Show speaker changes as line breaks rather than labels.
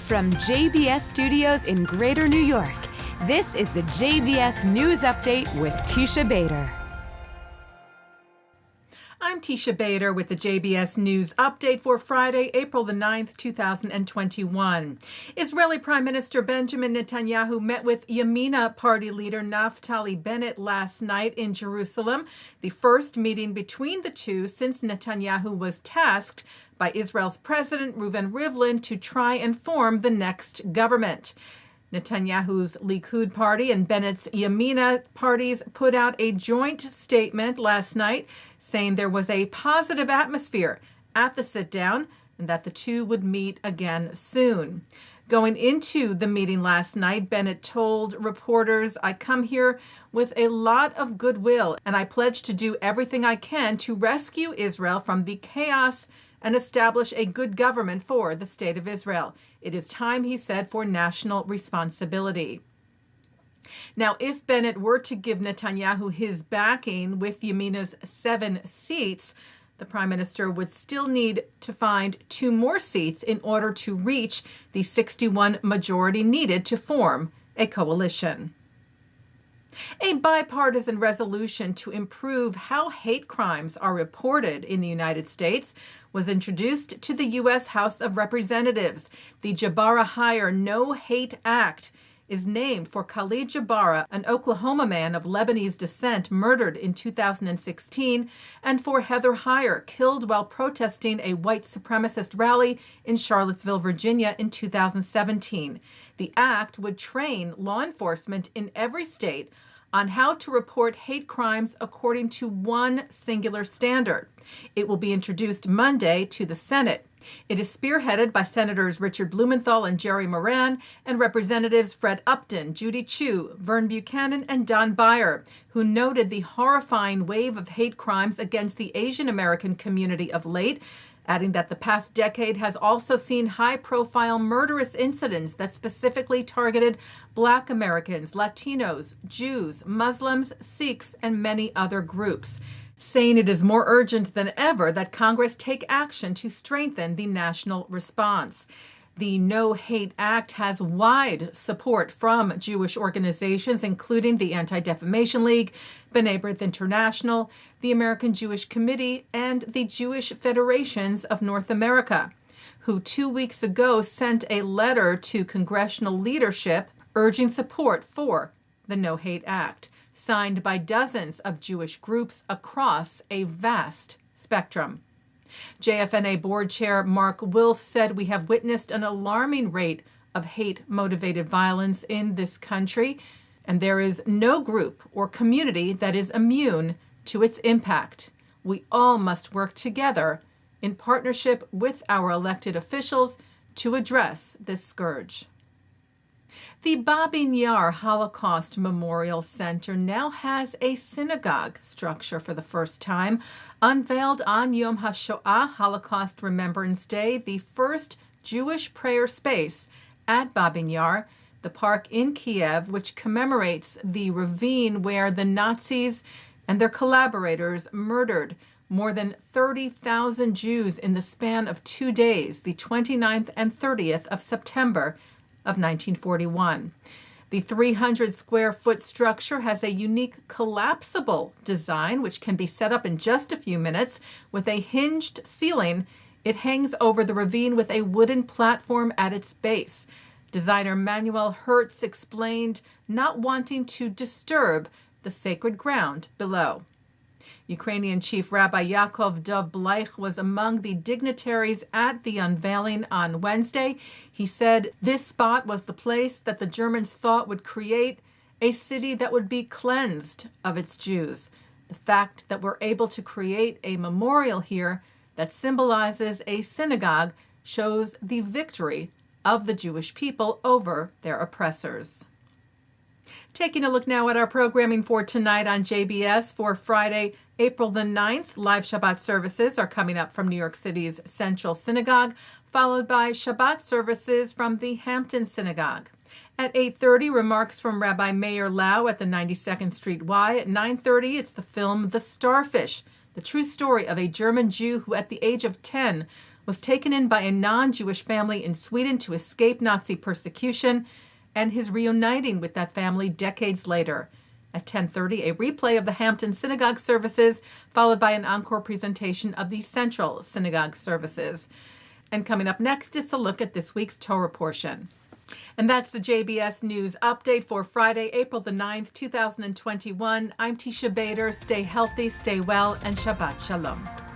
From JBS Studios in Greater New York, this is the JBS News Update with Teisha Bader.
I'm Teisha Bader with the JBS News Update for Friday, April the 9th, 2021. Israeli Prime Minister Benjamin Netanyahu met with Yamina party leader Naftali Bennett last night in Jerusalem, the first meeting between the two since Netanyahu was tasked by Israel's President Reuven Rivlin to try and form the next government. Netanyahu's Likud party and Bennett's Yamina parties put out a joint statement last night saying there was a positive atmosphere at the sit-down and that the two would meet again soon. Going into the meeting last night, Bennett told reporters, "I come here with a lot of goodwill, and I pledge to do everything I can to rescue Israel from the chaos and establish a good government for the state of Israel. It is time," he said, "for national responsibility." Now, if Bennett were to give Netanyahu his backing with Yamina's 7 seats, the prime minister would still need to find 2 more seats in order to reach the 61 majority needed to form a coalition. A bipartisan resolution to improve how hate crimes are reported in the United States was introduced to the U.S. House of Representatives. The Jabara Hire No Hate Act is named for Khalid Jabara, an Oklahoma man of Lebanese descent murdered in 2016, and for Heather Heyer, killed while protesting a white supremacist rally in Charlottesville, Virginia in 2017. The act would train law enforcement in every state on how to report hate crimes according to one singular standard. It will be introduced Monday to the Senate. It is spearheaded by Senators Richard Blumenthal and Jerry Moran and Representatives Fred Upton, Judy Chu, Vern Buchanan, and Don Beyer, who noted the horrifying wave of hate crimes against the Asian American community of late, adding that the past decade has also seen high-profile murderous incidents that specifically targeted Black Americans, Latinos, Jews, Muslims, Sikhs, and many other groups, saying it is more urgent than ever that Congress take action to strengthen the national response. The No Hate Act has wide support from Jewish organizations, including the Anti-Defamation League, B'nai B'rith International, the American Jewish Committee, and the Jewish Federations of North America, who 2 weeks ago sent a letter to congressional leadership urging support for the No Hate Act, signed by dozens of Jewish groups across a vast spectrum. JFNA Board Chair Mark Wilf said, "We have witnessed an alarming rate of hate-motivated violence in this country, and there is no group or community that is immune to its impact. We all must work together in partnership with our elected officials to address this scourge." The Babin Yar Holocaust Memorial Center now has a synagogue structure for the first time. Unveiled on Yom HaShoah, Holocaust Remembrance Day, the first Jewish prayer space at Babin Yar, the park in Kiev, which commemorates the ravine where the Nazis and their collaborators murdered more than 30,000 Jews in the span of 2 days, the 29th and 30th of September of 1941. The 300-square-foot structure has a unique collapsible design, which can be set up in just a few minutes. With a hinged ceiling, it hangs over the ravine with a wooden platform at its base. Designer Manuel Hertz explained not wanting to disturb the sacred ground below. Ukrainian Chief Rabbi Yaakov Dov Bleich was among the dignitaries at the unveiling on Wednesday. He said this spot was the place that the Germans thought would create a city that would be cleansed of its Jews. The fact that we're able to create a memorial here that symbolizes a synagogue shows the victory of the Jewish people over their oppressors. Taking a look now at our programming for tonight on JBS for Friday, April the 9th. Live Shabbat services are coming up from New York City's Central Synagogue, followed by Shabbat services from the Hampton Synagogue. At 8:30, remarks from Rabbi Meir Lau at the 92nd Street Y. At 9:30, it's the film The Starfish, the true story of a German Jew who at the age of 10 was taken in by a non-Jewish family in Sweden to escape Nazi persecution, and his reuniting with that family decades later. At 10:30, a replay of the Hampton Synagogue services, followed by an encore presentation of the Central Synagogue services. And coming up next, it's a look at this week's Torah portion. And that's the JBS News Update for Friday, April the 9th, 2021. I'm Teisha Bader. Stay healthy, stay well, and Shabbat Shalom.